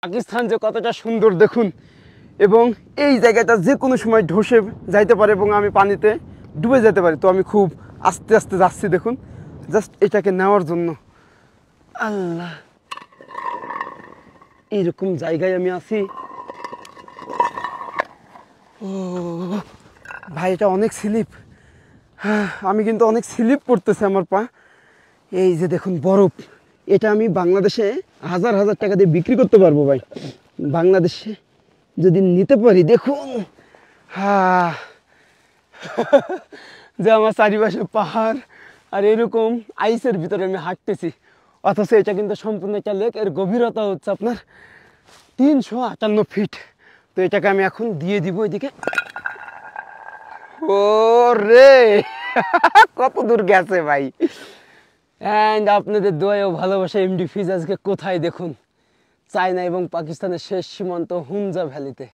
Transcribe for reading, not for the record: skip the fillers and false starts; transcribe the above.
পাকিস্তান যে কতটা সুন্দর দেখুন, এবং এই জায়গাটা যে কোনো সময় ধসে যাইতে পারে এবং আমি পানিতে ডুবে যেতে পারি। তো আমি খুব আস্তে আস্তে যাচ্ছি দেখুন, জাস্ট এটাকে নেওয়ার জন্য। আল্লাহ, এইরকম জায়গায় আমি আছি। ও ভাই, এটা অনেক স্লিপ। হ্যাঁ, আমি কিন্তু অনেক স্লিপ করতেছে আমার পা। এই যে দেখুন বরফ, এটা আমি বাংলাদেশে হাজার হাজার টাকা দিয়ে বিক্রি করতে পারবো ভাই, বাংলাদেশে যদি নিতে পারি। দেখুন হ্যাঁ, যে আমার চারিপাশে পাহাড় আর এরকম আইসের ভিতরে আমি হাঁটতেছি, অথচ এটা কিন্তু সম্পূর্ণ একটা লেক। এর গভীরতা হচ্ছে আপনার 358 ফিট। তো এটাকে আমি এখন দিয়ে দিব এদিকে। ও রে, কত দূর গেছে ভাই। অ্যান্ড আপনাদের দোয়া ও ভালোবাসা এমডি ফিজ আজকে কোথায় দেখুন, চায়না এবং পাকিস্তানের শেষ সীমান্ত হুনজা ভ্যালিতে।